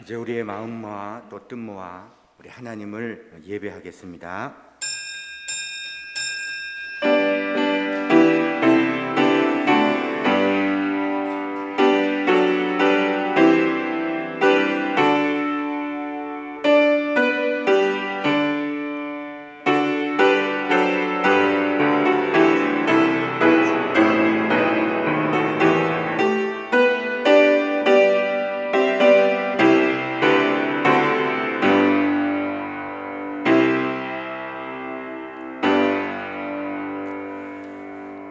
이제 우리의 마음 모아 또 뜻 모아 우리 하나님을 예배하겠습니다.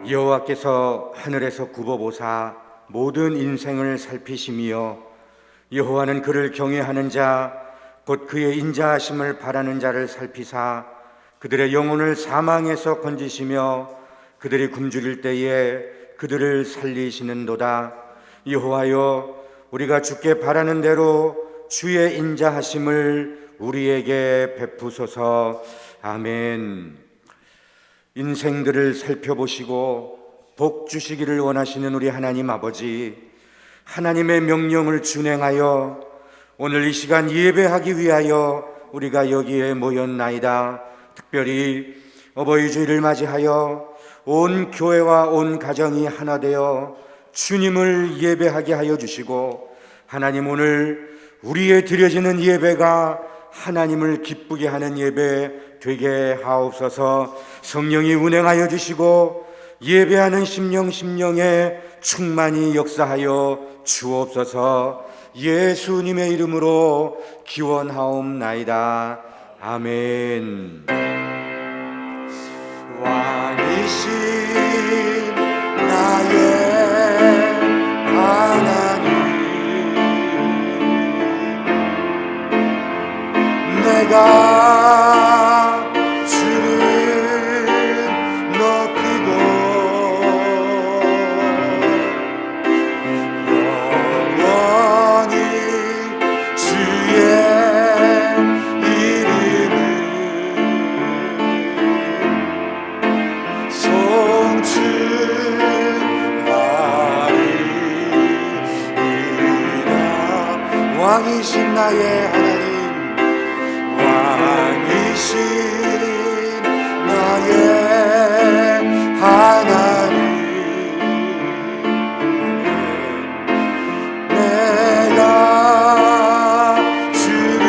여호와께서 하늘에서 굽어보사 모든 인생을 살피시며 여호와는 그를 경외하는 자 곧 그의 인자하심을 바라는 자를 살피사 그들의 영혼을 사망에서 건지시며 그들이 굶주릴 때에 그들을 살리시는도다. 여호와여, 우리가 주께 바라는 대로 주의 인자하심을 우리에게 베푸소서. 아멘. 인생들을 살펴보시고 복 주시기를 원하시는 우리 하나님 아버지, 하나님의 명령을 준행하여 오늘 이 시간 예배하기 위하여 우리가 여기에 모였나이다. 특별히 어버이 주일을 맞이하여 온 교회와 온 가정이 하나 되어 주님을 예배하게 하여 주시고, 하나님 오늘 우리의 드려지는 예배가 하나님을 기쁘게 하는 예배 되게 하옵소서. 성령이 운행하여 주시고 예배하는 심령에 충만히 역사하여 주옵소서. 예수님의 이름으로 기원하옵나이다. 아멘. 왕이신 나의 하나님, 내가 주를 높이고 영원히 주의 이름을 송축하리이다. 왕이신 나의 하나님, 왕이신 나의 하나님, 내가 주를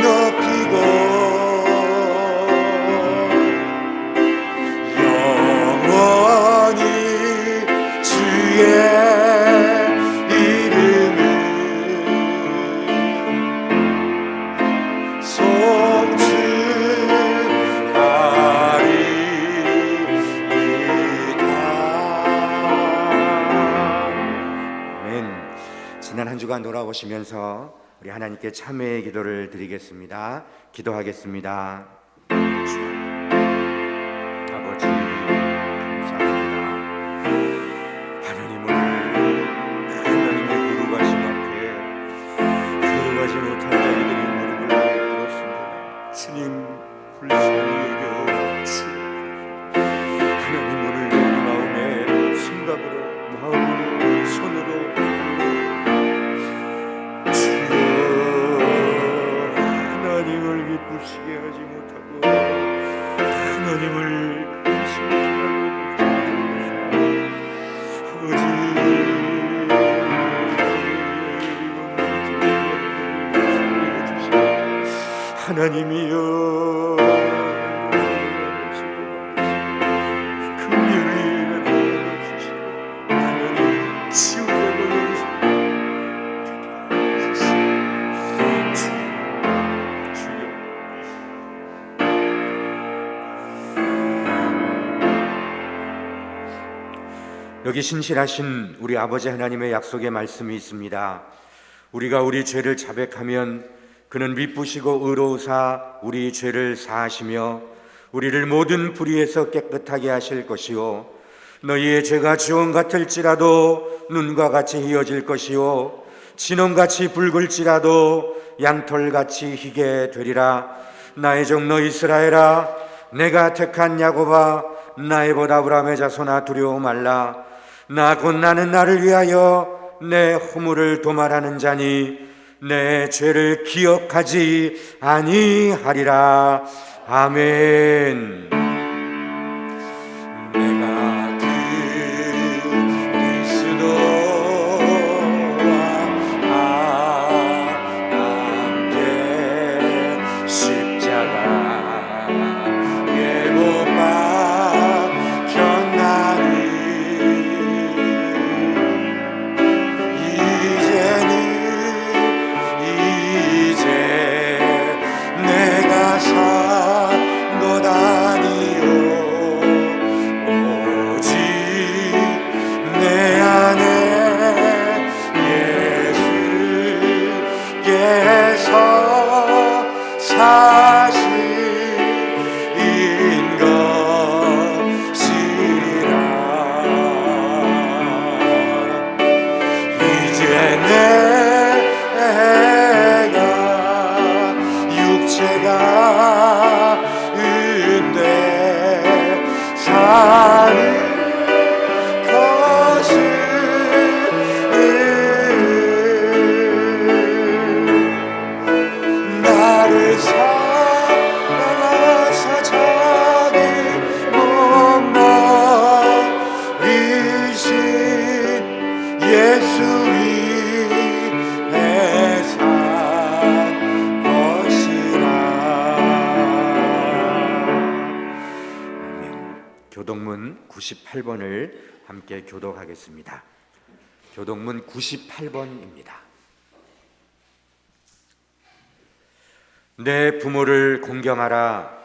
높이고 영원히 주의 지난 한 주간 돌아보시면서 우리 하나님께 참회의 기도를 드리겠습니다. 기도하겠습니다. 아버지, 감사합니다. 하나님을 하나님의 거룩하심 앞에 거룩하지 못한 자들이 무릎을 꿇었습니다. 주님 불쌍히 여겨 주옵소서. 하나님 오늘 우리 마음에 생각으로, 마음으로, 손으로 하나님을 기쁘시게 하지 못하고 하나님을 근심하게 하고 아버지, 하나님이여 긍휼히 주시고 하나님 치유하고 여기 신실하신 우리 아버지 하나님의 약속의 말씀이 있습니다. 우리가 우리 죄를 자백하면 그는 미쁘시고 의로우사 우리 죄를 사하시며 우리를 모든 불의에서 깨끗하게 하실 것이요 너희의 죄가 지온 같을지라도 눈과 같이 희어질 것이요 진홍같이 붉을지라도 양털같이 희게 되리라. 나의 종너 이스라엘아, 내가 택한 야곱아, 나의 봇 아브라함의 자손아, 두려워 말라. 나 곧 나는 나를 위하여 내 허물을 도말하는 자니 내 죄를 기억하지 아니하리라. 아멘. 내가 그리스도와 함께 십자가에 못 박혔나니 이제 내가 산 것 아니요 오직 내 안에 예수께서 사신 것이라. 이제 내가 육체가 은데 사는 것은 나를 사랑하사 자기 몸 버리신 예수 위에 산 것이라. 교독문 98번을 함께 교독하겠습니다. 교독문 98번입니다. 내 부모를 공경하라.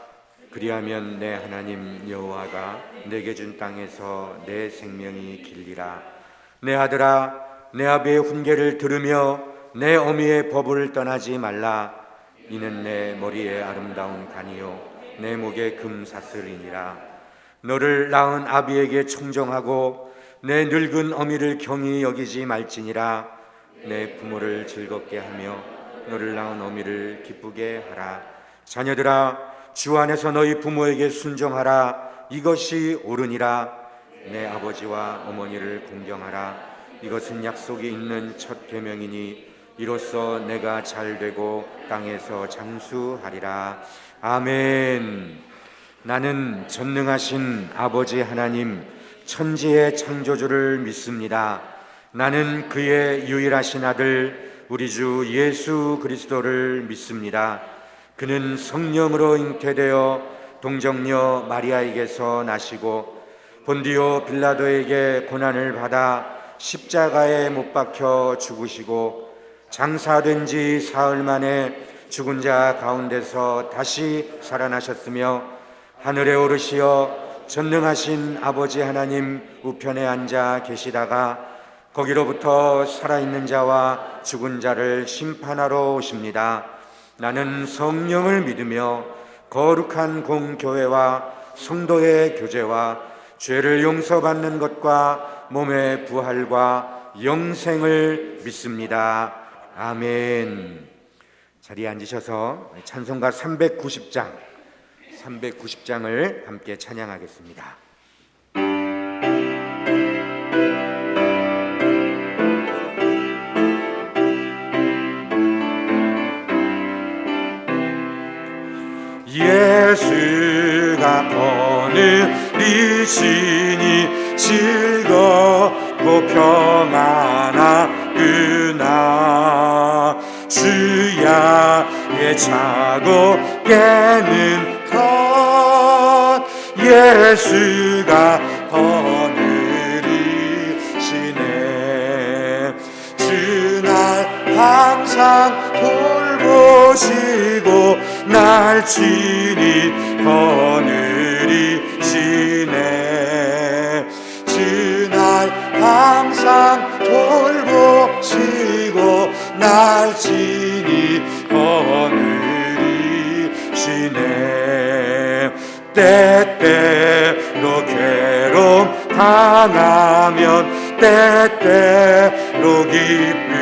그리하면 내 하나님 여호와가 내게 준 땅에서 내 생명이 길리라. 내 아들아, 내 아비의 훈계를 들으며 내 어미의 법을 떠나지 말라. 이는 내 머리에 아름다운 관이요 내 목에 금사슬이니라. 너를 낳은 아비에게 청정하고 내 늙은 어미를 경히 여기지 말지니라. 내 부모를 즐겁게 하며 너를 낳은 어미를 기쁘게 하라. 자녀들아, 주 안에서 너희 부모에게 순종하라. 이것이 옳으니라. 내 아버지와 어머니를 공경하라. 이것은 약속이 있는 첫 계명이니 이로써 내가 잘되고 땅에서 장수하리라. 아멘. 나는 전능하신 아버지 하나님, 천지의 창조주를 믿습니다. 나는 그의 유일하신 아들 우리 주 예수 그리스도를 믿습니다. 그는 성령으로 잉태되어 동정녀 마리아에게서 나시고 본디오 빌라도에게 고난을 받아 십자가에 못 박혀 죽으시고 장사된 지 사흘 만에 죽은 자 가운데서 다시 살아나셨으며 하늘에 오르시어 전능하신 아버지 하나님 우편에 앉아 계시다가 거기로부터 살아있는 자와 죽은 자를 심판하러 오십니다. 나는 성령을 믿으며 거룩한 공교회와 성도의 교제와 죄를 용서받는 것과 몸의 부활과 영생을 믿습니다. 아멘. 자리에 앉으셔서 찬송가 390장을 함께 찬양하겠습니다. 예수가 거느리시니 즐겁고 평안하구나. 주야에 차고 깨는 것 예수가 거느리시네. 주날 항상 돌보시고 날 친히 거느리시네. 주날 항상 돌보시고 날 친히 거느리시네. 때때로 괴로움 당하면 때때로 기쁨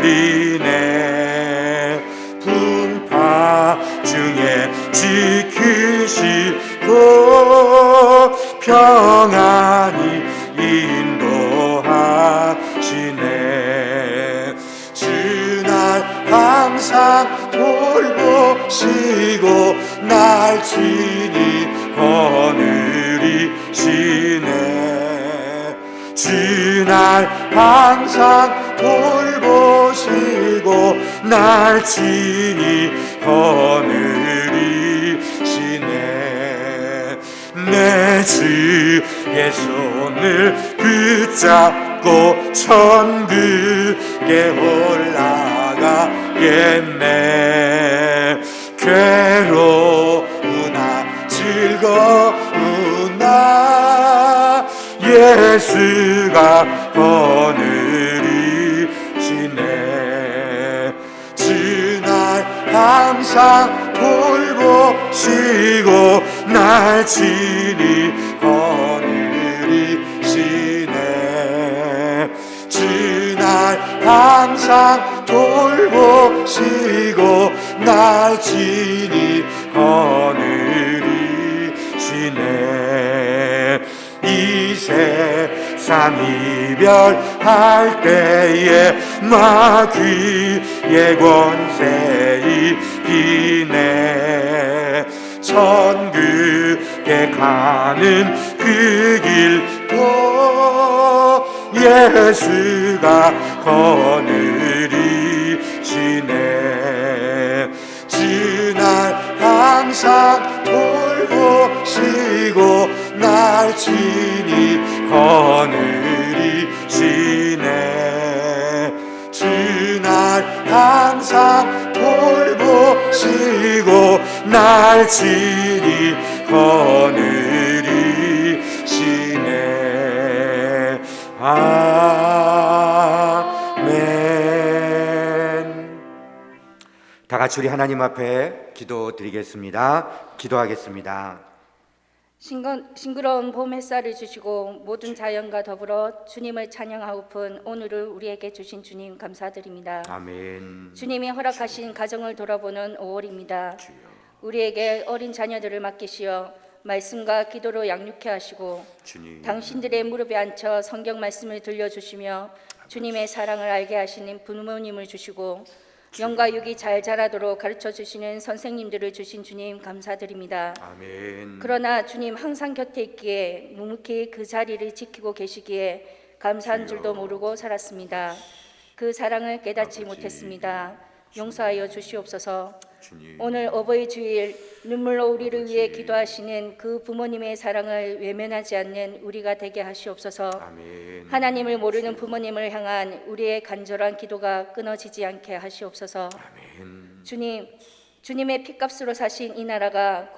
누리네. 풍파 중에 지키시고 평안히 인도하시네. 주나 돌보시고 날 친히 거느리시네. 주 날 항상 돌보시고 날 친히 거느리시네. 내 주의 손을 붙잡고 천국에 올라가겠네. 괴로우나 즐거우나 예수가 거느리시네. 주 날 항상 돌보시고 날 친히 거느리시네. 주 날 항상 돌보시고 날 친히 거느리시네. 이 세상 이별할 때에 마귀의 권세 이기네. 천국에 가는 그 길도 예수가 거느리시네. 주 날 항상 돌보시고 날 친히 거느리시네. 주 날 항상 돌보시고 날 친히 거느리시네. 아멘. 다 같이 우리 하나님 앞에 기도드리겠습니다. 기도하겠습니다. 싱그러운 봄 햇살을 주시고 모든 자연과 더불어 주님을 찬양하고픈 오늘을 우리에게 주신 주님 감사드립니다. 아멘. 주님이 허락하신 가정을 돌아보는 5월입니다. 우리에게 어린 자녀들을 맡기시어 말씀과 기도로 양육케 하시고 주님. 당신들의 무릎에 앉혀 성경 말씀을 들려주시며 주님의 사랑을 알게 하시는 부모님을 주시고 영과 육이 잘 자라도록 가르쳐 주시는 선생님들을 주신 주님 감사드립니다. 아멘. 그러나 주님 항상 곁에 있기에 묵묵히 그 자리를 지키고 계시기에 감사한 줄도 모르고 살았습니다. 그 사랑을 깨닫지 못했습니다. 용서하여 주시옵소서. 주님. 오늘 어버이 주일 눈물로 우리를 위해 기도하시는 그 부모님의 사랑을 외면하지 않는 우리가 되게 하시옵소서. 아멘. 하나님을 모르는 부모님을 향한 우리의 간절한 기도가 끊어지지 않게 하시옵소서. 아멘. 주님, 주님의 피값으로 사신 이 나라가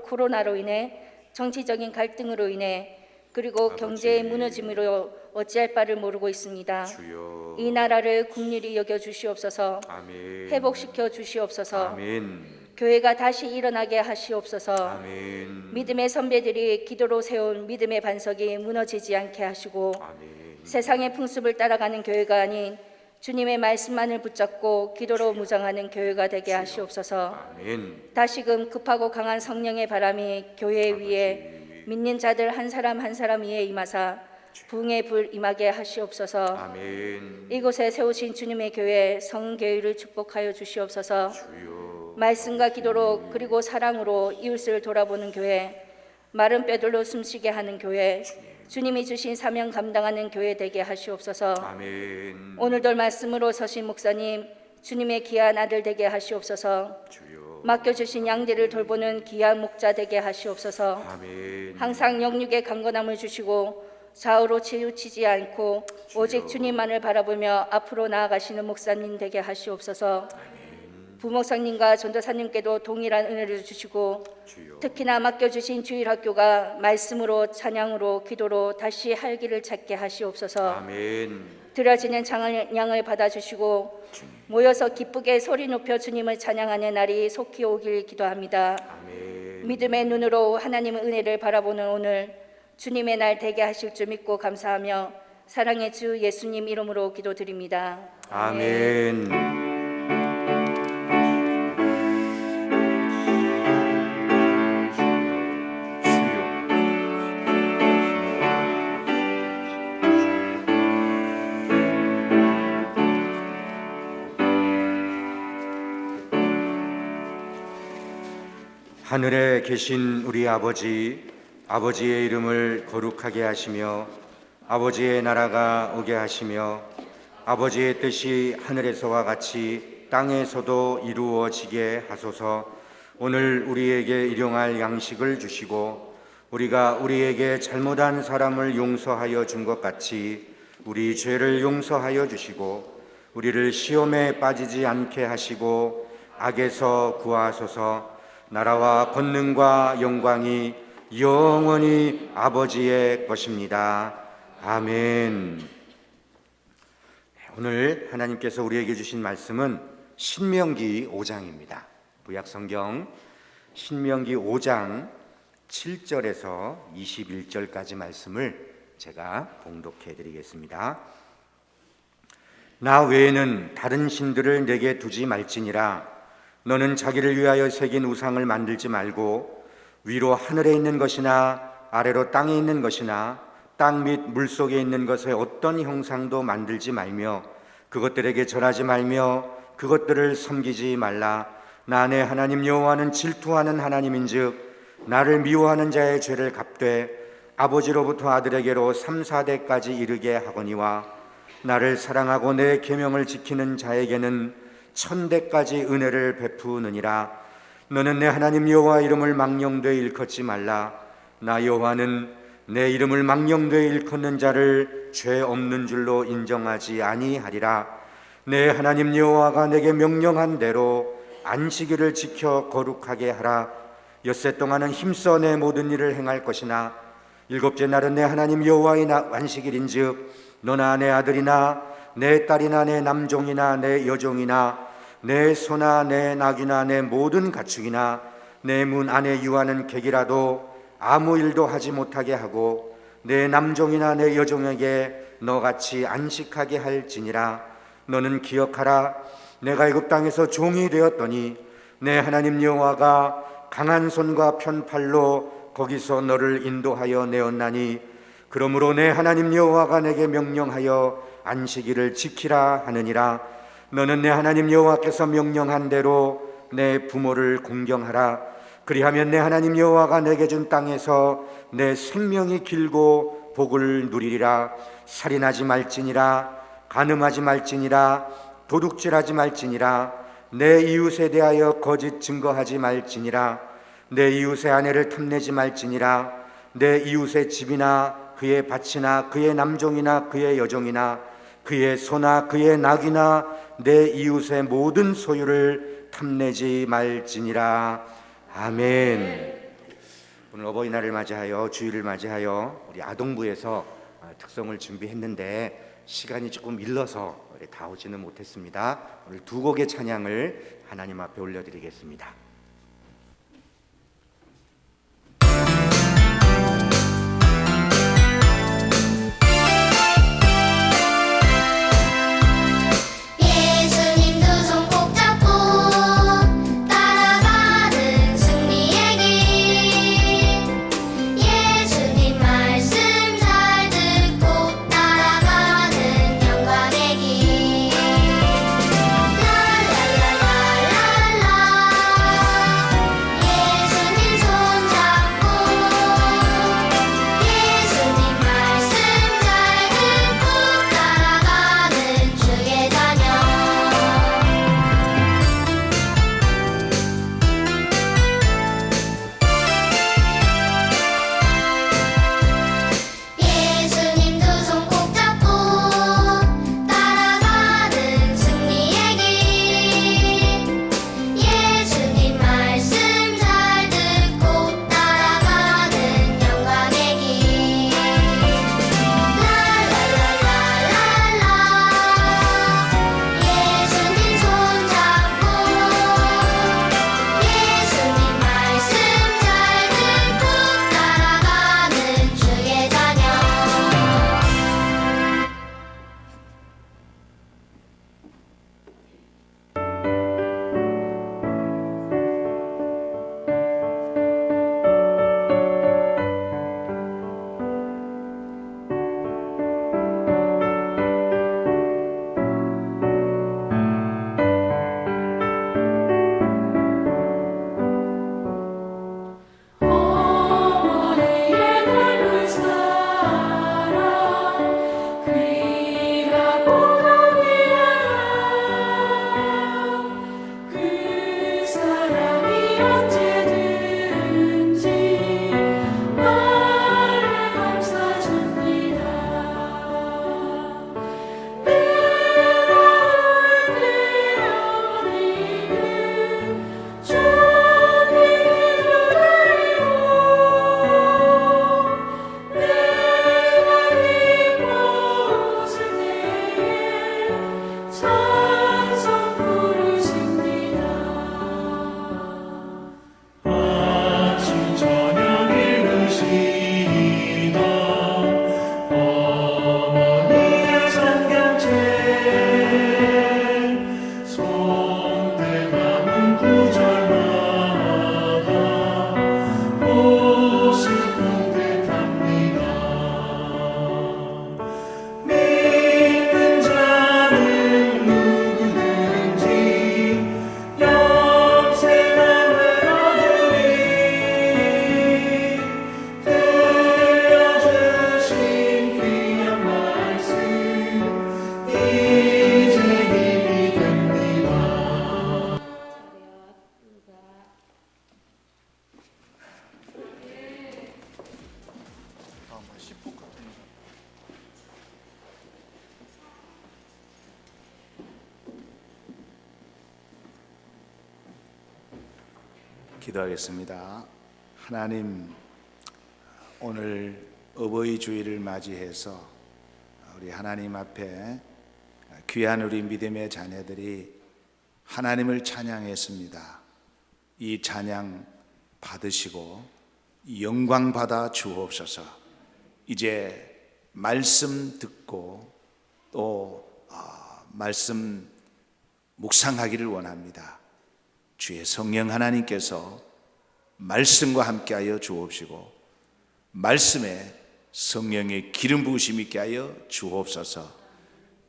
코로나로 인해 정치적인 갈등으로 인해 그리고 아버지. 경제의 무너짐으로 어찌할 바를 모르고 있습니다. 주여. 이 나라를 긍휼히 여겨 주시옵소서. 아멘. 회복시켜 주시옵소서. 아멘. 교회가 다시 일어나게 하시옵소서. 아멘. 믿음의 선배들이 기도로 세운 믿음의 반석이 무너지지 않게 하시고 아멘. 세상의 풍습을 따라가는 교회가 아닌 주님의 말씀만을 붙잡고 기도로 무장하는 교회가 되게 하시옵소서. 아멘. 다시금 급하고 강한 성령의 바람이 교회 위에 믿는 자들 한 사람 한 사람 위에 임하사 부흥의 불 임하게 하시옵소서. 아멘. 이곳에 세우신 주님의 교회 성교회를 축복하여 주시옵소서. 주여. 말씀과 기도로 그리고 사랑으로 이웃을 돌아보는 교회, 마른 뼈들로 숨쉬게 하는 교회, 주님이 주신 사명 감당하는 교회 되게 하시옵소서. 아멘. 오늘도 말씀으로 서신 목사님, 주님의 귀한 아들 되게 하시옵소서. 주여. 맡겨주신 양들을 돌보는 귀한 목자 되게 하시옵소서. 아멘. 항상 영육의 강건함을 주시고 좌우로 치우치지 않고 오직 주님만을 바라보며 앞으로 나아가시는 목사님 되게 하시옵소서. 부목사님과 전도사님께도 동일한 은혜를 주시고 주여. 특히나 맡겨주신 주일학교가 말씀으로 찬양으로 기도로 다시 활기를 찾게 하시옵소서. 아멘. 드려지는 찬양을 받아주시고 모여서 기쁘게 소리 높여 주님을 찬양하는 날이 속히 오길 기도합니다. 아멘. 믿음의 눈으로 하나님의 은혜를 바라보는 오늘 주님의 날 되게 하실 줄 믿고 감사하며 사랑의 주 예수님 이름으로 기도드립니다. 아멘. 하늘에 계신 우리 아버지, 아버지의 이름을 거룩하게 하시며 아버지의 나라가 오게 하시며 아버지의 뜻이 하늘에서와 같이 땅에서도 이루어지게 하소서. 오늘 우리에게 일용할 양식을 주시고 우리가 우리에게 잘못한 사람을 용서하여 준 것 같이 우리 죄를 용서하여 주시고 우리를 시험에 빠지지 않게 하시고 악에서 구하소서. 나라와 권능과 영광이 영원히 아버지의 것입니다. 아멘. 오늘 하나님께서 우리에게 주신 말씀은 신명기 5장입니다. 구약성경 신명기 5장 7절에서 21절까지 말씀을 제가 봉독해 드리겠습니다. 나 외에는 다른 신들을 내게 두지 말지니라. 너는 자기를 위하여 새긴 우상을 만들지 말고 위로 하늘에 있는 것이나 아래로 땅에 있는 것이나 땅 및 물속에 있는 것의 어떤 형상도 만들지 말며 그것들에게 절하지 말며 그것들을 섬기지 말라. 나 내 하나님 여호와는 질투하는 하나님인즉 나를 미워하는 자의 죄를 갚되 아버지로부터 아들에게로 3, 4대까지 이르게 하거니와 나를 사랑하고 내 계명을 지키는 자에게는 1000대까지 은혜를 베푸느니라. 너는 내 하나님 여호와 이름을 망령되이 일컫지 말라. 나 여호와는 내 이름을 망령되이 일컫는 자를 죄 없는 줄로 인정하지 아니하리라. 내 하나님 여호와가 내게 명령한 대로 안식일을 지켜 거룩하게 하라. 엿새 동안은 힘써 내 모든 일을 행할 것이나 일곱째 날은 내 하나님 여호와의 안식일인즉 너나 내 아들이나 내 딸이나 내 남종이나 내 여종이나 내 소나 내 낙이나 내 모든 가축이나 내 문 안에 유하는 객이라도 아무 일도 하지 못하게 하고 내 남종이나 내 여종에게 너같이 안식하게 할지니라. 너는 기억하라. 내가 애굽 땅에서 종이 되었더니 내 하나님 여호와가 강한 손과 편팔로 거기서 너를 인도하여 내었나니 그러므로 내 하나님 여호와가 내게 명령하여 안식일을 지키라 하느니라. 너는 내 하나님 여호와께서 명령한 대로 내 부모를 공경하라. 그리하면 내 하나님 여호와가 내게 준 땅에서 내 생명이 길고 복을 누리리라. 살인하지 말지니라. 간음하지 말지니라. 도둑질하지 말지니라. 내 이웃에 대하여 거짓 증거하지 말지니라. 내 이웃의 아내를 탐내지 말지니라. 내 이웃의 집이나 그의 밭이나 그의 남종이나 그의 여종이나 그의 소나 그의 낙이나 내 이웃의 모든 소유를 탐내지 말지니라. 아멘. 오늘 어버이날을 맞이하여 주일을 맞이하여 우리 아동부에서 특성을 준비했는데 시간이 조금 일러서 다 오지는 못했습니다. 오늘 두 곡의 찬양을 하나님 앞에 올려드리겠습니다. 기도하겠습니다. 하나님, 오늘 어버이 주일을 맞이해서 우리 하나님 앞에 귀한 우리 믿음의 자녀들이 하나님을 찬양했습니다. 이 찬양 받으시고 영광 받아 주옵소서. 이제 말씀 듣고 또 말씀 묵상하기를 원합니다. 주의 성령 하나님께서 말씀과 함께하여 주옵시고 말씀에 성령의 기름 부으심 있게 하여 주옵소서.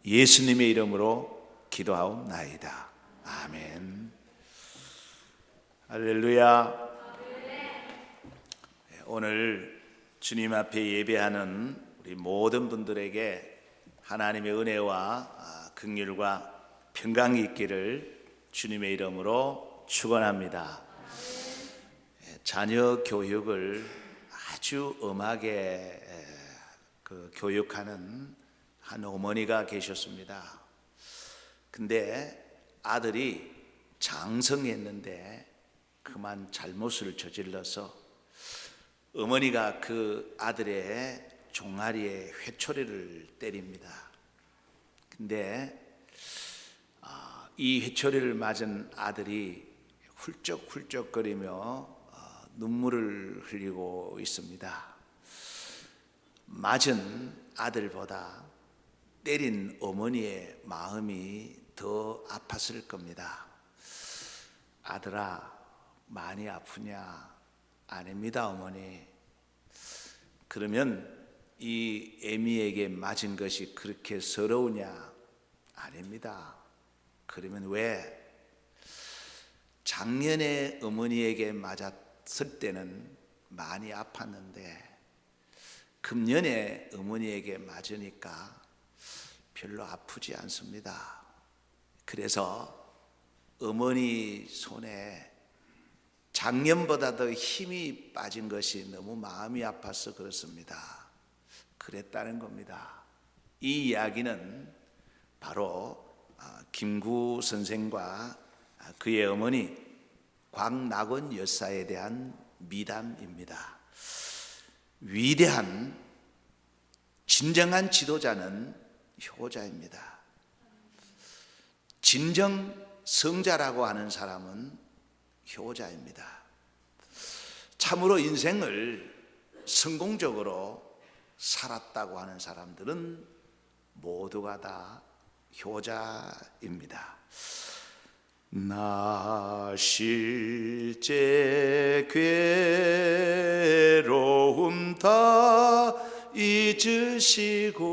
예수님의 이름으로 기도하옵나이다. 아멘. 할렐루야. 오늘 주님 앞에 예배하는 우리 모든 분들에게 하나님의 은혜와 긍휼과 평강이 있기를 주님의 이름으로 축원합니다. 자녀 교육을 아주 엄하게 교육하는 한 어머니가 계셨습니다. 근데 아들이 장성했는데 그만 잘못을 저질러서 어머니가 그 아들의 종아리에 회초리를 때립니다. 근데 이 회초리를 맞은 아들이 훌쩍훌쩍거리며 눈물을 흘리고 있습니다. 맞은 아들보다 때린 어머니의 마음이 더 아팠을 겁니다. 아들아, 많이 아프냐? 아닙니다, 어머니. 그러면 이 애미에게 맞은 것이 그렇게 서러우냐? 아닙니다. 그러면 왜? 작년에 어머니에게 맞았을 때는 많이 아팠는데 금년에 어머니에게 맞으니까 별로 아프지 않습니다. 그래서 어머니 손에 작년보다 더 힘이 빠진 것이 너무 마음이 아파서 그렇습니다. 그랬다는 겁니다. 이 이야기는 바로 김구 선생과 그의 어머니 광낙원 여사에 대한 미담입니다. 위대한 진정한 지도자는 효자입니다. 진정 성자라고 하는 사람은 효자입니다. 참으로 인생을 성공적으로 살았다고 하는 사람들은 모두가 다 효자입니다. 나 실제 괴로움 다 잊으시고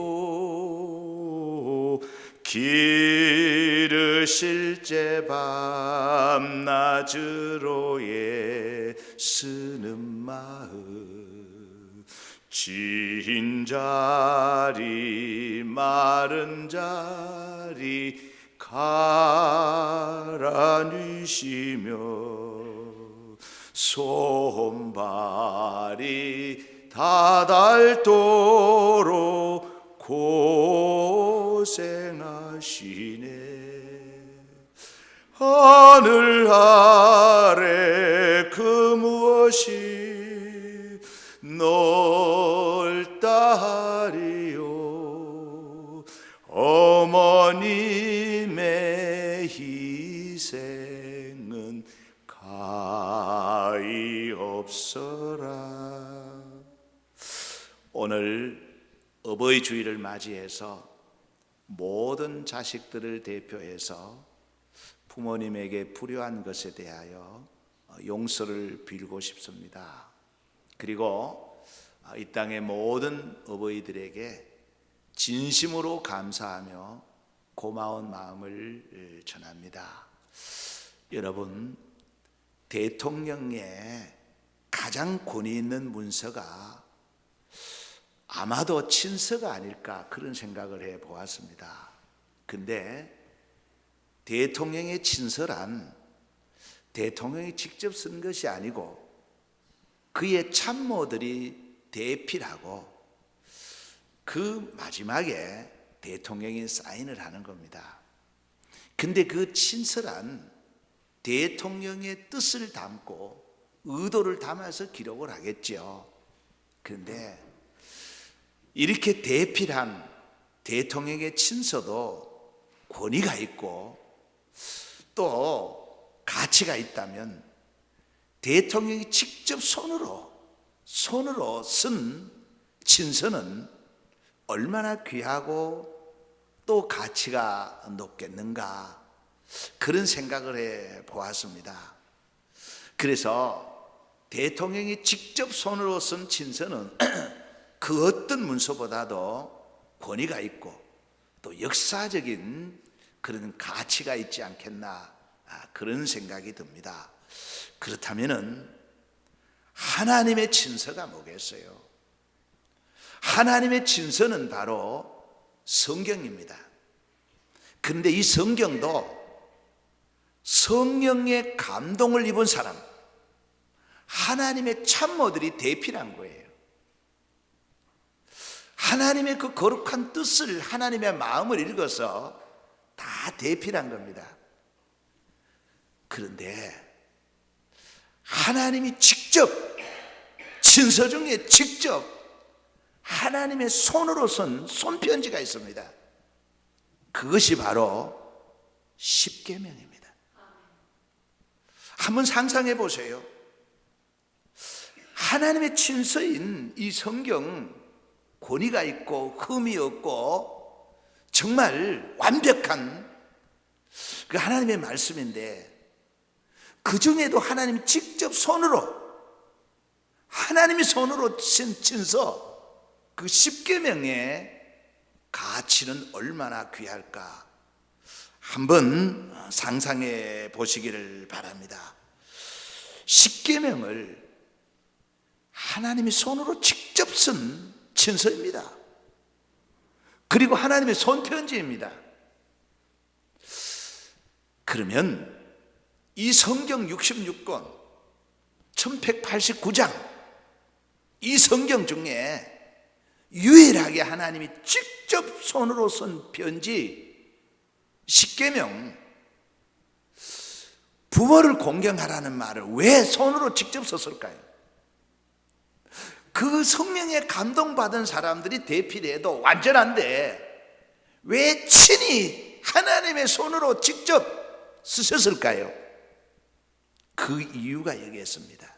기르실 제 밤낮으로 애쓰는 마음 진 자리 마른 자리 가라뉘시며 손발이 다닳도록 고생하시네. 하늘 아래 그 무엇이 넓다 하리요. 어머님의 희생은 가히 없어라. 오늘 어버이 주일을 맞이해서 모든 자식들을 대표해서 부모님에게 불효한 것에 대하여 용서를 빌고 싶습니다. 그리고 이 땅의 모든 어버이들에게 진심으로 감사하며 고마운 마음을 전합니다. 여러분, 대통령의 가장 권위 있는 문서가 아마도 친서가 아닐까 그런 생각을 해 보았습니다. 근데 대통령의 친서란 대통령이 직접 쓴 것이 아니고 그의 참모들이 대필하고 그 마지막에 대통령이 사인을 하는 겁니다. 근데 그 친서란 대통령의 뜻을 담고 의도를 담아서 기록을 하겠죠. 그런데 이렇게 대필한 대통령의 친서도 권위가 있고 또 가치가 있다면 대통령이 직접 손으로 쓴 친서는 얼마나 귀하고 또 가치가 높겠는가, 그런 생각을 해 보았습니다. 그래서 대통령이 직접 손으로 쓴 친서는 그 어떤 문서보다도 권위가 있고 또 역사적인 그런 가치가 있지 않겠나, 그런 생각이 듭니다. 그렇다면은 하나님의 친서가 뭐겠어요? 하나님의 친서는 바로 성경입니다. 그런데 이 성경도 성령의 감동을 입은 사람, 하나님의 참모들이 대필한 거예요. 하나님의 그 거룩한 뜻을, 하나님의 마음을 읽어서 다 대필한 겁니다. 그런데 하나님이 직접, 친서 중에 직접 하나님의 손으로 쓴 손편지가 있습니다. 그것이 바로 십계명입니다. 한번 상상해 보세요. 하나님의 친서인 이 성경, 권위가 있고 흠이 없고 정말 완벽한 그 하나님의 말씀인데, 그 중에도 하나님이 직접 하나님이 손으로 친 친서, 그 십계명의 가치는 얼마나 귀할까, 한번 상상해 보시기를 바랍니다. 십계명을 하나님이 손으로 직접 쓴 친서입니다. 그리고 하나님의 손편지입니다. 그러면 이 성경 66권 1189장, 이 성경 중에 유일하게 하나님이 직접 손으로 쓴 편지 십계명, 부모를 공경하라는 말을 왜 손으로 직접 썼을까요? 그 성령에 감동받은 사람들이 대필해도 완전한데 왜 친히 하나님의 손으로 직접 쓰셨을까요? 그 이유가 여기에 있습니다.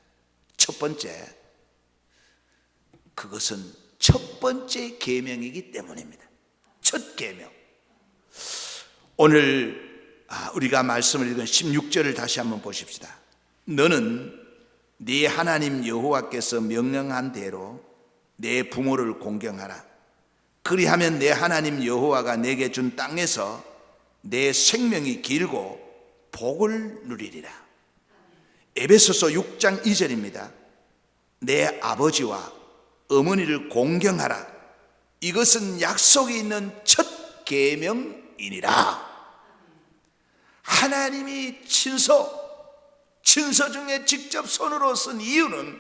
첫 번째, 그것은 첫 번째 계명이기 때문입니다. 첫 계명. 오늘 우리가 말씀을 읽은 16절을 다시 한번 보십시다. 너는 네 하나님 여호와께서 명령한 대로 내 부모를 공경하라. 그리하면 내 하나님 여호와가 내게 준 땅에서 내 생명이 길고 복을 누리리라. 에베소서 6장 2절입니다. 내 아버지와 어머니를 공경하라. 이것은 약속이 있는 첫 계명이니라. 하나님이 친서 중에 직접 손으로 쓴 이유는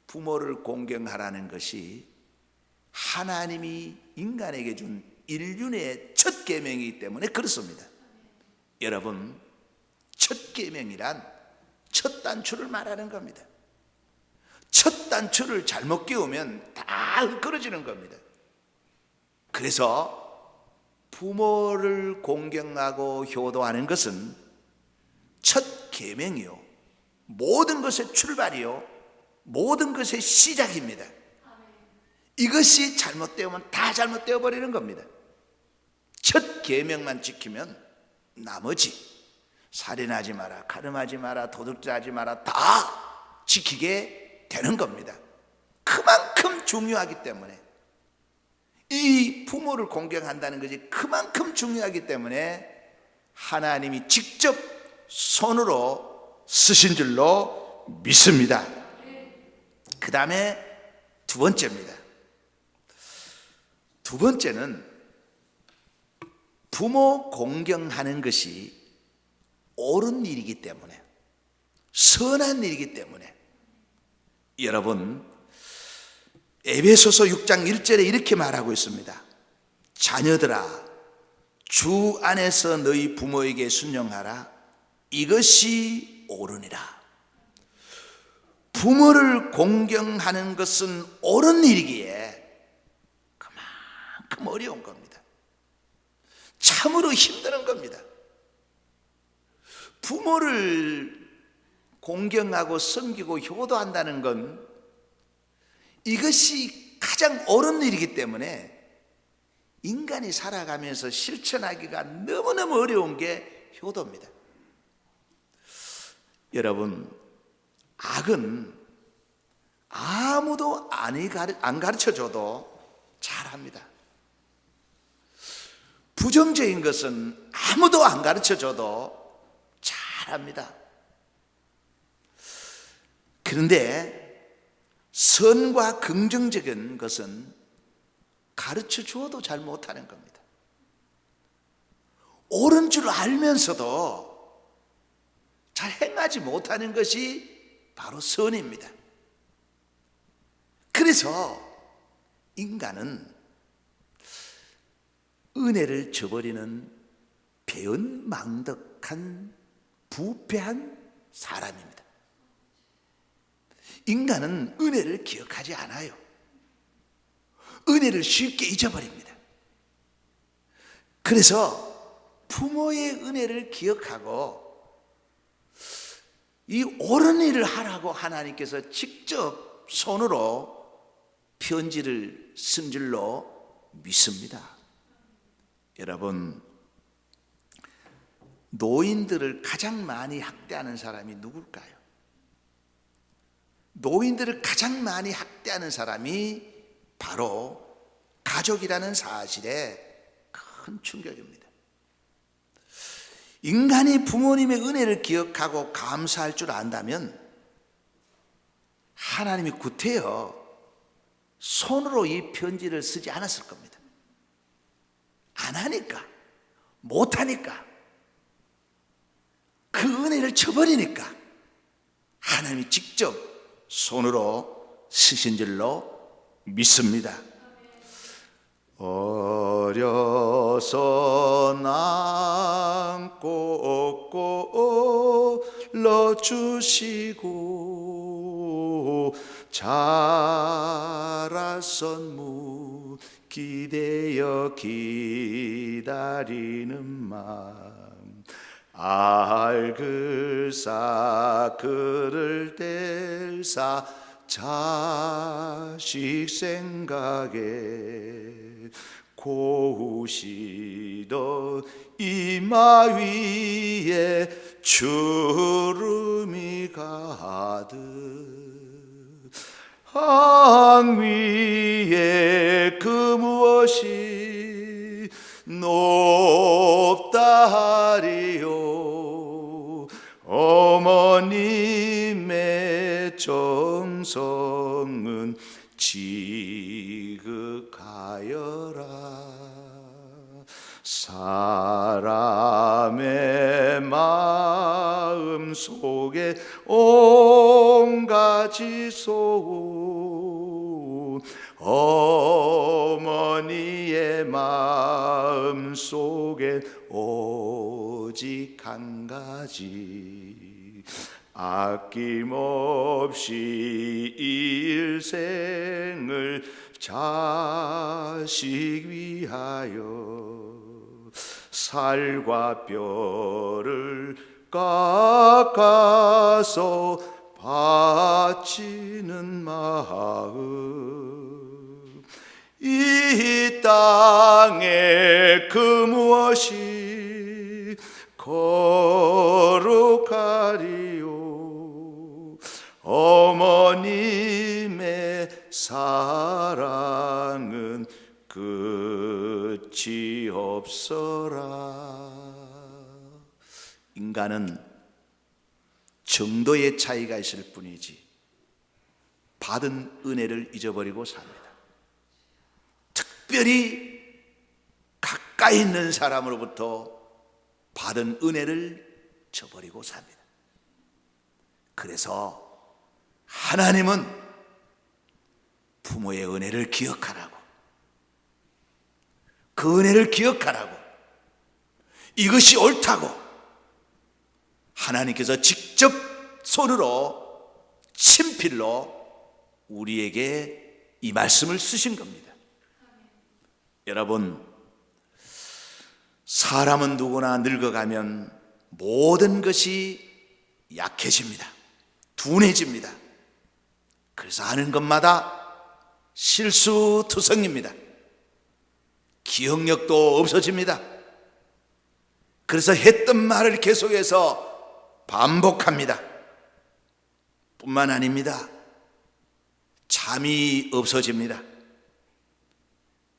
부모를 공경하라는 것이 하나님이 인간에게 준 인륜의 첫 계명이기 때문에 그렇습니다. 여러분, 첫 계명이란 첫 단추를 말하는 겁니다. 첫 단추를 잘못 끼우면 다 흩어지는 겁니다. 그래서 부모를 공경하고 효도하는 것은 첫 계명이요, 모든 것의 출발이요, 모든 것의 시작입니다. 이것이 잘못되면 다 잘못되어 버리는 겁니다. 첫 계명만 지키면 나머지 살인하지 마라, 가늠하지 마라, 도둑질하지 마라 다 지키게 되는 겁니다. 그만큼 중요하기 때문에, 이 부모를 공경한다는 것이 그만큼 중요하기 때문에 하나님이 직접 손으로 쓰신 줄로 믿습니다. 그 다음에 두 번째입니다. 두 번째는 부모 공경하는 것이 옳은 일이기 때문에, 선한 일이기 때문에, 여러분, 에베소서 6장 1절에 이렇게 말하고 있습니다. 자녀들아, 주 안에서 너희 부모에게 순종하라. 이것이 옳으니라. 부모를 공경하는 것은 옳은 일이기에 그만큼 어려운 겁니다. 참으로 힘드는 겁니다. 부모를 공경하고 섬기고 효도한다는 건 이것이 가장 옳은 일이기 때문에 인간이 살아가면서 실천하기가 너무너무 어려운 게 효도입니다. 여러분, 악은 아무도 안 가르쳐줘도 잘합니다. 부정적인 것은 아무도 안 가르쳐줘도 잘합니다. 그런데 선과 긍정적인 것은 가르쳐 주어도 잘 못하는 겁니다. 옳은 줄 알면서도 잘 행하지 못하는 것이 바로 선입니다. 그래서 인간은 은혜를 저버리는 배은망덕한 부패한 사람입니다. 인간은 은혜를 기억하지 않아요. 은혜를 쉽게 잊어버립니다. 그래서 부모의 은혜를 기억하고 이 옳은 일을 하라고 하나님께서 직접 손으로 편지를 쓴 줄로 믿습니다. 여러분, 노인들을 가장 많이 학대하는 사람이 누굴까요? 노인들을 가장 많이 학대하는 사람이 바로 가족이라는 사실에 큰 충격입니다. 인간이 부모님의 은혜를 기억하고 감사할 줄 안다면 하나님이 구태여 손으로 이 편지를 쓰지 않았을 겁니다. 안 하니까, 못 하니까, 그 은혜를 저버리니까 하나님이 직접 손으로 쓰신 줄로 믿습니다. 어려서 남고 꼴러주시고 자라선 무 기대어 기다리는 마음 알글사 그를 뗄사 자식 생각에 고우시던 이마 위에 주름이 가득 항 위에 그 무엇이 높다 하리요 어머님의 정성은 지극하여라 사람의 마음 속에 온 가지 소원 어머니의 마음 속에 오직 한 가지 아낌없이 일생을 자식 위하여 살과 뼈를 깎아서 바치는 마음 이 땅에 그 무엇이 거룩하리요 어머님의 사랑은 끝이 없어라. 인간은 정도의 차이가 있을 뿐이지 받은 은혜를 잊어버리고 삽니다. 특별히 가까이 있는 사람으로부터 받은 은혜를 저버리고 삽니다. 그래서 하나님은 부모의 은혜를 기억하라고 그 은혜를 기억하라고 이것이 옳다고 하나님께서 직접 손으로 친필로 우리에게 이 말씀을 쓰신 겁니다. 여러분, 사람은 누구나 늙어가면 모든 것이 약해집니다. 둔해집니다. 그래서 하는 것마다 실수투성입니다. 기억력도 없어집니다. 그래서 했던 말을 계속해서 반복합니다. 뿐만 아닙니다. 잠이 없어집니다.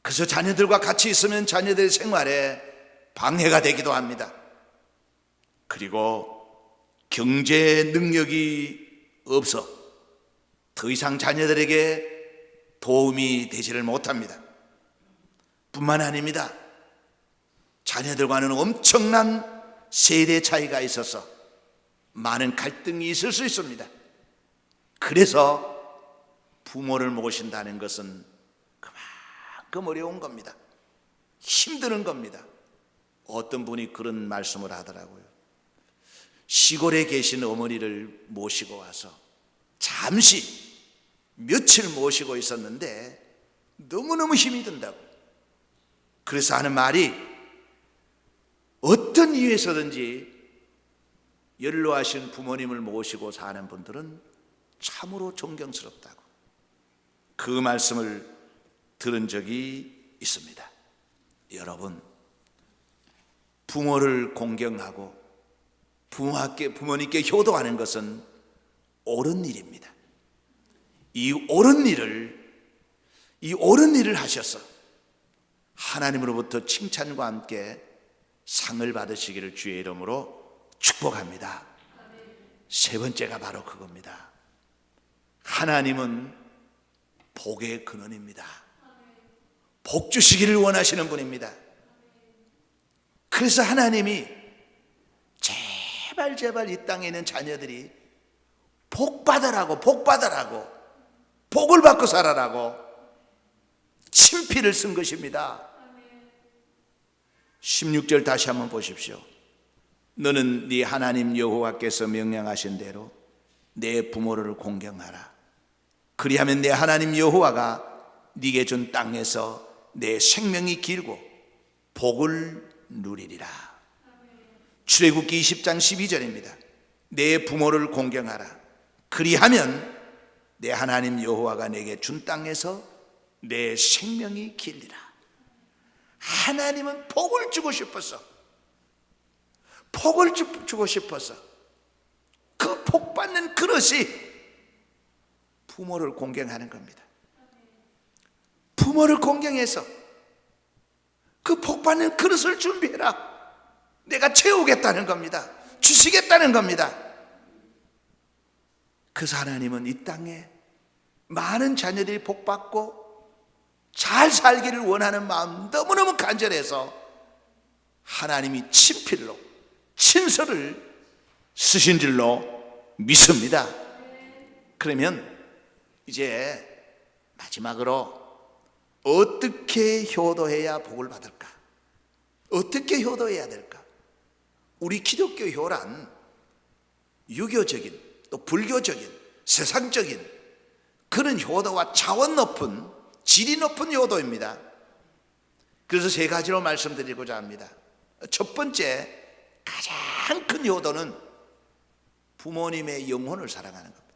그래서 자녀들과 같이 있으면 자녀들의 생활에 방해가 되기도 합니다. 그리고 경제 능력이 없어 더 이상 자녀들에게 도움이 되지를 못합니다. 뿐만 아닙니다. 자녀들과는 엄청난 세대 차이가 있어서 많은 갈등이 있을 수 있습니다. 그래서 부모를 모신다는 것은 그만큼 어려운 겁니다. 힘드는 겁니다. 어떤 분이 그런 말씀을 하더라고요. 시골에 계신 어머니를 모시고 와서 잠시 며칠 모시고 있었는데 너무너무 힘이 든다고. 그래서 하는 말이, 어떤 이유에서든지 연로하신 부모님을 모시고 사는 분들은 참으로 존경스럽다고 그 말씀을 들은 적이 있습니다. 여러분, 부모를 공경하고 부모님께 효도하는 것은 옳은 일입니다. 이 옳은 일을 하셔서 하나님으로부터 칭찬과 함께 상을 받으시기를 주의 이름으로 축복합니다. 세 번째가 바로 그겁니다. 하나님은 복의 근원입니다. 복 주시기를 원하시는 분입니다. 그래서 하나님이 제발 이 땅에 있는 자녀들이 복 받으라고 복을 받고 살아라고 친필을 쓴 것입니다. 16절 다시 한번 보십시오. 너는 네 하나님 여호와께서 명령하신 대로 내 부모를 공경하라. 그리하면 내 하나님 여호와가 네게 준 땅에서 내 생명이 길고 복을 누리리라. 출애굽기 20장 12절입니다. 내 부모를 공경하라. 그리하면 내 하나님 여호와가 내게 준 땅에서 내 생명이 길리라. 하나님은 복을 주고 싶어서 그 복 받는 그릇이 부모를 공경하는 겁니다. 부모를 공경해서 그 복 받는 그릇을 준비해라. 내가 채우겠다는 겁니다. 주시겠다는 겁니다. 그래서 하나님은 이 땅에 많은 자녀들이 복 받고 잘 살기를 원하는 마음 너무너무 간절해서 하나님이 친필로 친서를 쓰신 줄로 믿습니다. 그러면 이제 마지막으로 어떻게 효도해야 복을 받을까? 어떻게 효도해야 될까? 우리 기독교 효란 유교적인 또 불교적인 세상적인 그런 효도와 차원 높은 질이 높은 효도입니다. 그래서 세 가지로 말씀드리고자 합니다. 첫 번째, 가장 큰 효도는 부모님의 영혼을 사랑하는 겁니다.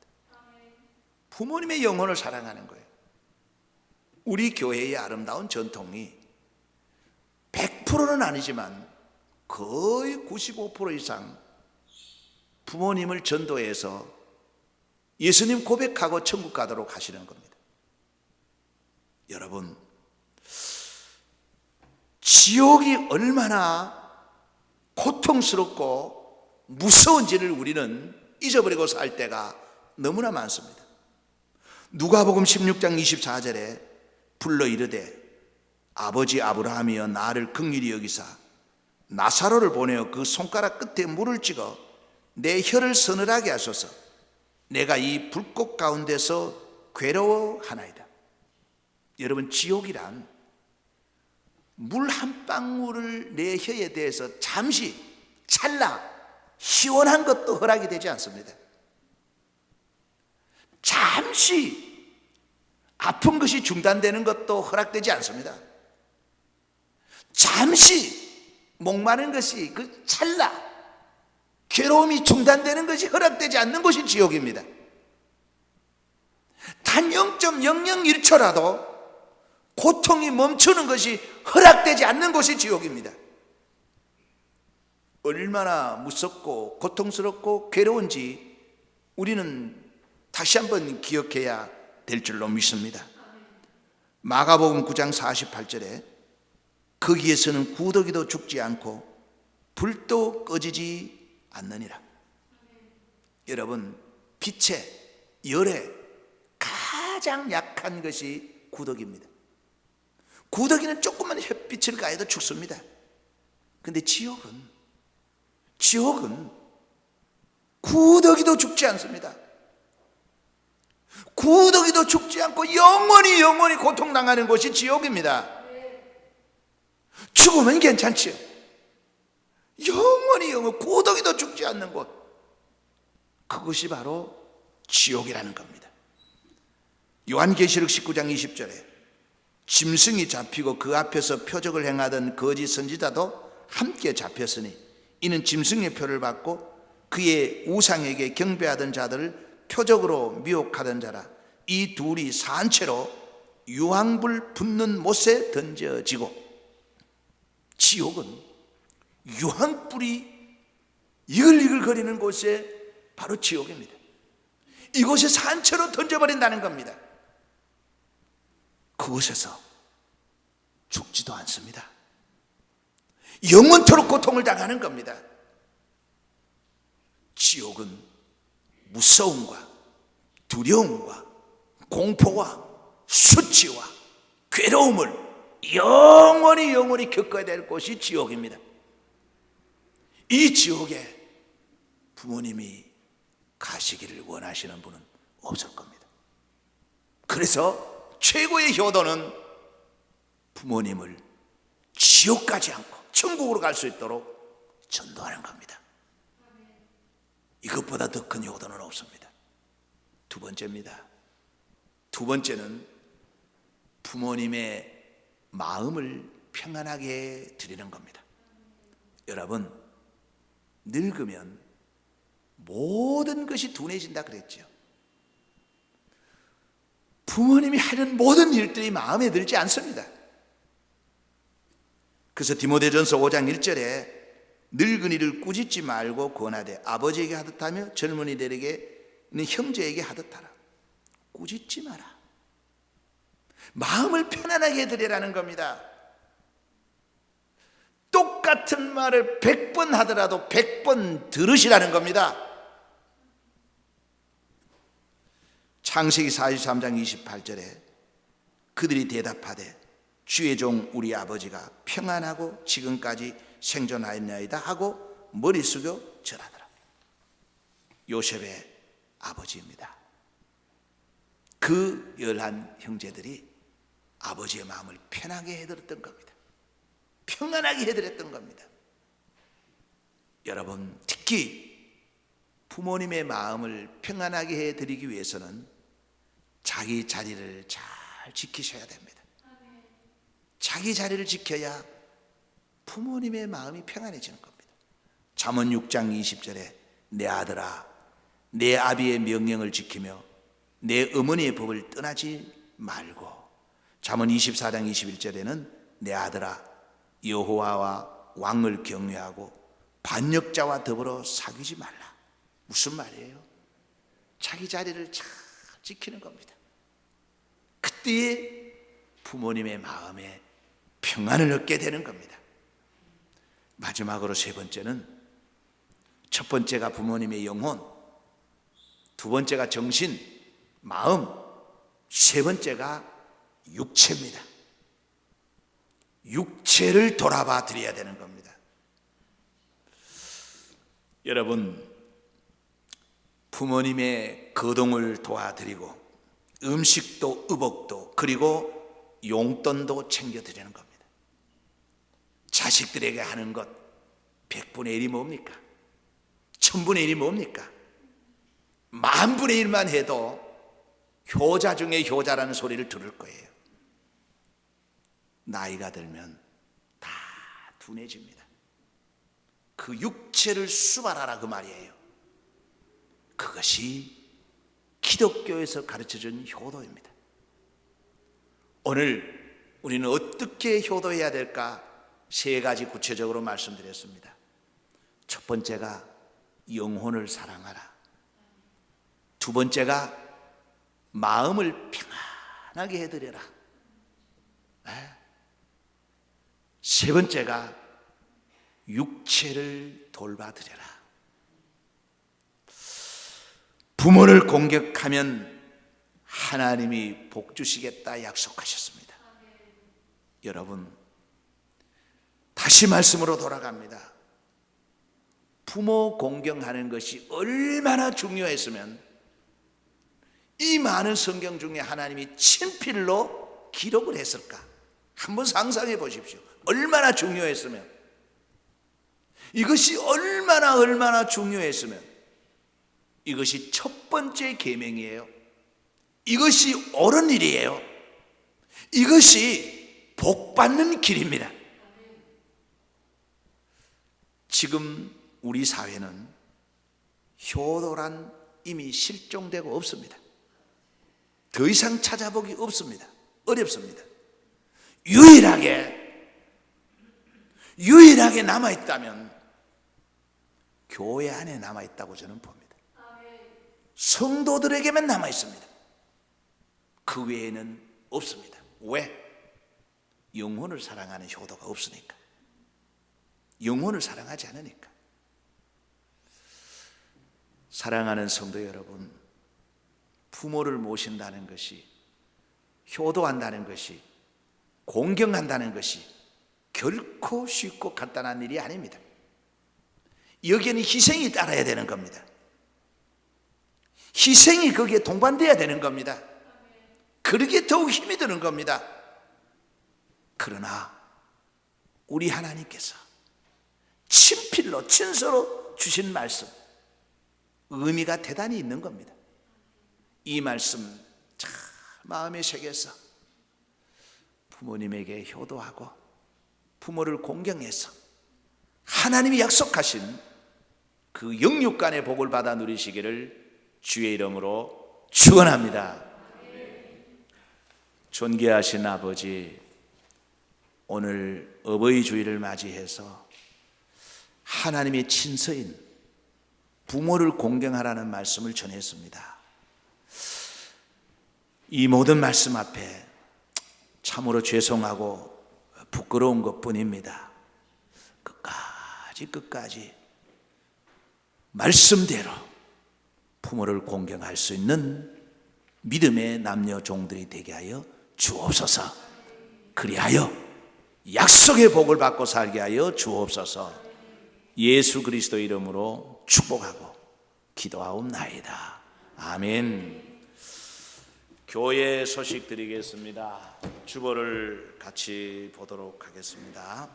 부모님의 영혼을 사랑하는 거예요. 우리 교회의 아름다운 전통이 100%는 아니지만 거의 95% 이상 부모님을 전도해서 예수님 고백하고 천국 가도록 하시는 겁니다. 여러분, 지옥이 얼마나 고통스럽고 무서운지를 우리는 잊어버리고 살 때가 너무나 많습니다. 누가복음 16장 24절에 불러 이르되 아버지 아브라함이여 나를 긍휼히 여기사 나사로를 보내어 그 손가락 끝에 물을 찍어 내 혀를 서늘하게 하소서. 내가 이 불꽃 가운데서 괴로워하나이다. 여러분, 지옥이란 물 한 방울을 내 혀에 대해서 잠시 찰나 시원한 것도 허락이 되지 않습니다. 잠시 아픈 것이 중단되는 것도 허락되지 않습니다. 잠시 목마른 것이 그 찰나 괴로움이 중단되는 것이 허락되지 않는 곳이 지옥입니다. 단 0.001초라도 고통이 멈추는 것이 허락되지 않는 곳이 지옥입니다. 얼마나 무섭고 고통스럽고 괴로운지 우리는 다시 한번 기억해야 될 줄로 믿습니다. 마가복음 9장 48절에 거기에서는 구더기도 죽지 않고 불도 꺼지지 않느니라. 여러분, 빛의 열의 가장 약한 것이 구더기입니다. 구더기는 조그만 햇빛을 가해도 죽습니다. 근데 지옥은 구더기도 죽지 않습니다. 구더기도 죽지 않고 영원히 고통당하는 곳이 지옥입니다. 죽으면 괜찮지요. 영원히 구더기도 죽지 않는 곳, 그것이 바로 지옥이라는 겁니다. 요한계시록 19장 20절에 짐승이 잡히고 그 앞에서 표적을 행하던 거짓 선지자도 함께 잡혔으니 이는 짐승의 표를 받고 그의 우상에게 경배하던 자들을 표적으로 미혹하던 자라. 이 둘이 산채로 유황불 붙는 못에 던져지고, 지옥은 유황불이 이글이글 거리는 곳에 바로 지옥입니다. 이곳에 산채로 던져버린다는 겁니다. 그곳에서 죽지도 않습니다. 영원토록 고통을 당하는 겁니다. 지옥은 무서움과 두려움과 공포와 수치와 괴로움을 영원히 겪어야 될 곳이 지옥입니다. 이 지옥에 부모님이 가시기를 원하시는 분은 없을 겁니다. 그래서 최고의 효도는 부모님을 지옥 가지 않고 천국으로 갈 수 있도록 전도하는 겁니다. 이것보다 더 큰 효도는 없습니다. 두 번째입니다. 두 번째는 부모님의 마음을 평안하게 드리는 겁니다. 여러분, 늙으면 모든 것이 둔해진다 그랬죠. 부모님이 하는 모든 일들이 마음에 들지 않습니다. 그래서 디모데전서 5장 1절에 늙은이를 꾸짖지 말고 권하되 아버지에게 하듯 하며 젊은이들에게는 형제에게 하듯 하라. 꾸짖지 마라. 마음을 편안하게 해드리라는 겁니다. 똑같은 말을 100번 하더라도 100번 들으시라는 겁니다. 창세기 43장 28절에 그들이 대답하되 주의 종 우리 아버지가 평안하고 지금까지 생존하였나이다 하고 머리 숙여 절하더라. 요셉의 아버지입니다. 그 11 형제들이 아버지의 마음을 편하게 해드렸던 겁니다. 평안하게 해드렸던 겁니다. 여러분, 특히 부모님의 마음을 평안하게 해드리기 위해서는 자기 자리를 잘 지키셔야 됩니다. 자기 자리를 지켜야 부모님의 마음이 평안해지는 겁니다. 잠언 6장 20절에 내 아들아 내 아비의 명령을 지키며 내 어머니의 법을 떠나지 말고, 잠언 24장 21절에는 내 아들아 여호와와 왕을 경외하고 반역자와 더불어 사귀지 말라. 무슨 말이에요? 자기 자리를 잘 지키는 겁니다. 그때에 부모님의 마음에 평안을 얻게 되는 겁니다. 마지막으로 세 번째는, 첫 번째가 부모님의 영혼, 두 번째가 정신, 마음, 세 번째가 육체입니다. 육체를 돌아봐 드려야 되는 겁니다. 여러분, 부모님의 거동을 도와드리고 음식도 의복도 그리고 용돈도 챙겨드리는 겁니다. 자식들에게 하는 것 100분의 1이 뭡니까? 1000분의 1이 뭡니까? 10,000분의 1만 해도 효자 중에 효자라는 소리를 들을 거예요. 나이가 들면 다 둔해집니다. 그 육체를 수발하라 그 말이에요. 그것이 기독교에서 가르쳐준 효도입니다. 오늘 우리는 어떻게 효도해야 될까? 세 가지 구체적으로 말씀드렸습니다. 첫 번째가 영혼을 사랑하라. 두 번째가 마음을 평안하게 해드려라. 세 번째가 육체를 돌봐드려라. 부모를 공격하면 하나님이 복 주시겠다 약속하셨습니다. 여러분, 다시 말씀으로 돌아갑니다. 부모 공경하는 것이 얼마나 중요했으면 이 많은 성경 중에 하나님이 친필로 기록을 했을까? 한번 상상해 보십시오. 얼마나 중요했으면, 이것이 얼마나 중요했으면, 이것이 첫 번째 계명이에요. 이것이 옳은 일이에요. 이것이 복받는 길입니다. 지금 우리 사회는 효도란 이미 실종되고 없습니다. 더 이상 찾아보기 없습니다. 어렵습니다. 유일하게 남아있다면 교회 안에 남아있다고 저는 봅니다. 성도들에게만 남아있습니다. 그 외에는 없습니다. 왜? 영혼을 사랑하는 효도가 없으니까. 영혼을 사랑하지 않으니까. 사랑하는 성도 여러분, 부모를 모신다는 것이, 효도한다는 것이, 공경한다는 것이 결코 쉽고 간단한 일이 아닙니다. 여기에는 희생이 따라야 되는 겁니다. 희생이 거기에 동반돼야 되는 겁니다. 그러기에 더욱 힘이 드는 겁니다. 그러나 우리 하나님께서 친필로 친서로 주신 말씀, 의미가 대단히 있는 겁니다. 이 말씀 참 마음에 새겨서 부모님에게 효도하고 부모를 공경해서 하나님이 약속하신 그 영육간의 복을 받아 누리시기를 주의 이름으로 축원합니다. 존귀하신 아버지, 오늘 어버이 주일을 맞이해서 하나님의 친서인 부모를 공경하라는 말씀을 전했습니다. 이 모든 말씀 앞에 참으로 죄송하고 부끄러운 것뿐입니다. 끝까지 말씀대로 부모를 공경할 수 있는 믿음의 남녀 종들이 되게 하여 주옵소서. 그리하여 약속의 복을 받고 살게 하여 주옵소서. 예수 그리스도 이름으로 축복하고 기도하옵나이다. 아멘. 교회 소식 드리겠습니다. 주보를 같이 보도록 하겠습니다.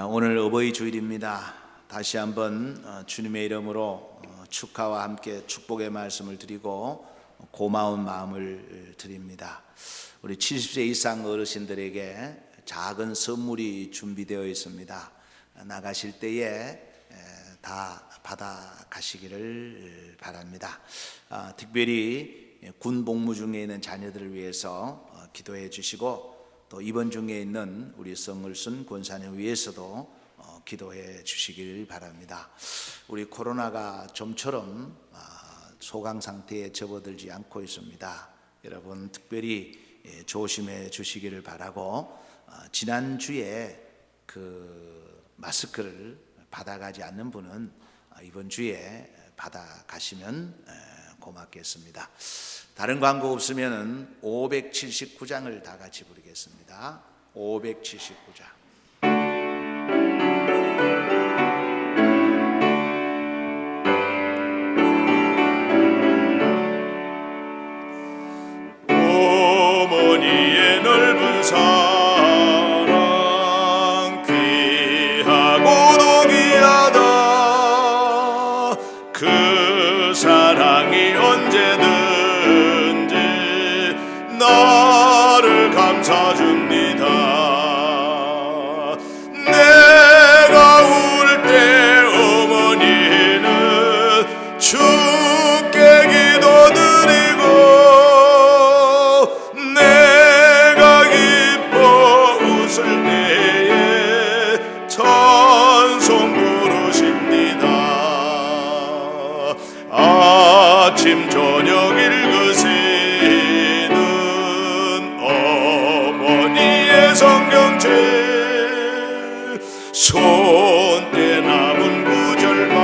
오늘 어버이 주일입니다. 다시 한번 주님의 이름으로 축하와 함께 축복의 말씀을 드리고 고마운 마음을 드립니다. 우리 70세 이상 어르신들에게 작은 선물이 준비되어 있습니다. 나가실 때에 다 받아 가시기를 바랍니다. 특별히 군 복무 중에 있는 자녀들을 위해서 기도해 주시고, 또 입원 중에 있는 우리 성을순 권사님 위해서도 기도해 주시길 바랍니다. 우리 코로나가 좀처럼 소강 상태에 접어들지 않고 있습니다. 여러분 특별히 조심해 주시기를 바라고, 지난주에 그 마스크를 받아가지 않는 분은 이번 주에 받아가시면 고맙겠습니다. 다른 광고 없으면 579장을 다 같이 부르겠습니다. 579장. 어머니의 넓은 사랑 귀하고도 귀하다. 그 사랑이 언제든 아침 저녁 읽으시는 어머니의 성경책 손에 남은 구절마다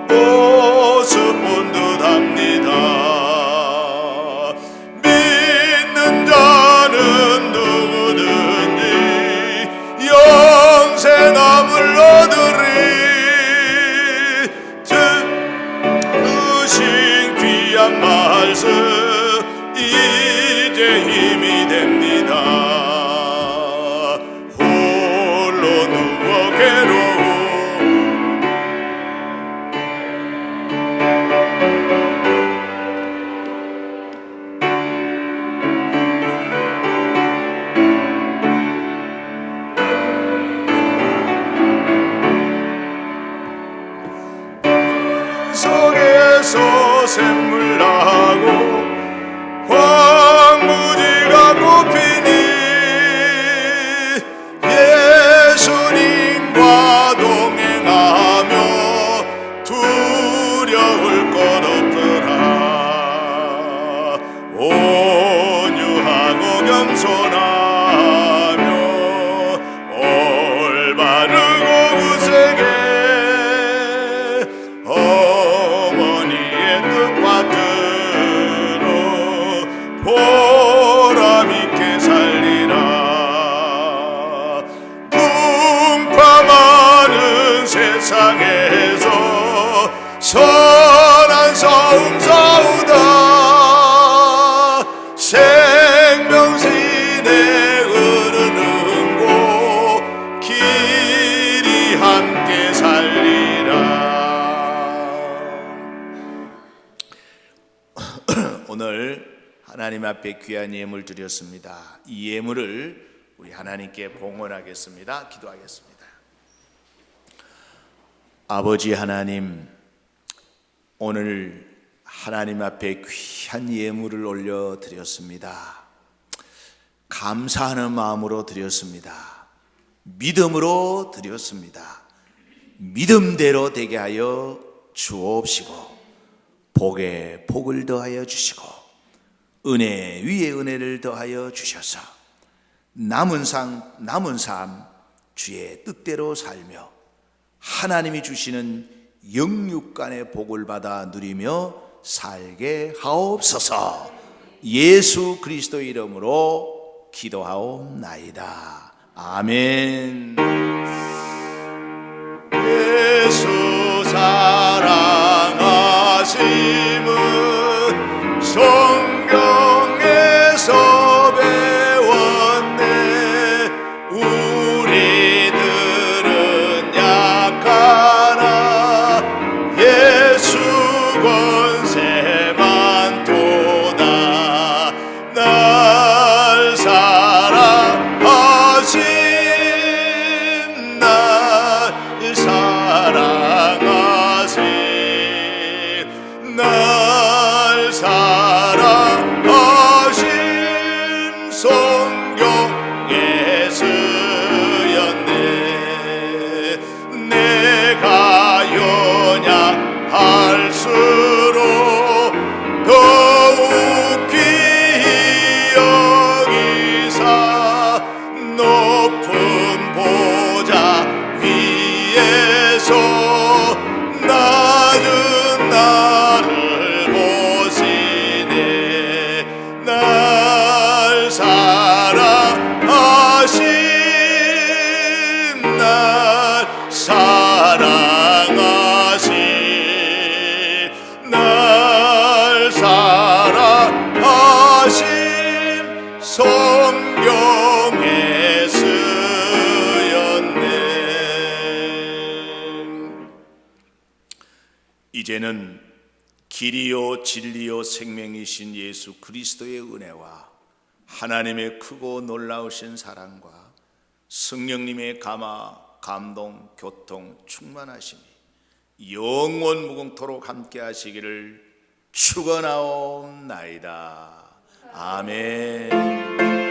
보습 본 듯합니다. 믿는 자는 누구든지 영생함을 얻으리. 듣으신 귀한 말씀 이제 힘이 됩니다. 홀로 누워 괴로움 속에서 샘물 나고 황무지가 꽃피니 예수님과 동행하며 두려울 것 없더라. 온유하고 겸손하며 올바르고 굳세게 어머니의 뜻받들어 보람 있게 살리라. 풍파많은 세상에서 선한 싸움 싸우다 생명신에 흐르는 곳 길이 함께 살리라. 오늘 하나님 앞에 귀한 예물 드렸습니다. 이 예물을 우리 하나님께 봉헌하겠습니다. 기도하겠습니다. 아버지 하나님, 오늘 하나님 앞에 귀한 예물을 올려드렸습니다. 감사하는 마음으로 드렸습니다. 믿음으로 드렸습니다. 믿음대로 되게 하여 주옵시고 복에 복을 더하여 주시고 은혜 위에 은혜를 더하여 주셔서 남은 삶 주의 뜻대로 살며 하나님이 주시는 영육간의 복을 받아 누리며 살게 하옵소서. 예수 그리스도 이름으로 기도하옵나이다. 아멘. 예수 사랑하심은 성경에서 배웠네. 우리들은 약하나 예수 권세만 도다. 날 사랑하신 날 사랑하신 날 사랑하신 성경에 쓰였네. 내가 연약할수록 더욱 귀히 여기사 높은 보좌 위에서 낮은 나를 보시네. 날 사랑하신 날 사랑하신 날 사랑하신 성경에 쓰였네. 이제는 길이요 진리요 생명이신 예수 그리스도의 은혜와 하나님의 크고 놀라우신 사랑과 성령님의 감화, 감동, 교통, 충만하심이 영원 무궁토록 함께 하시기를 축원하옵나이다. 아멘.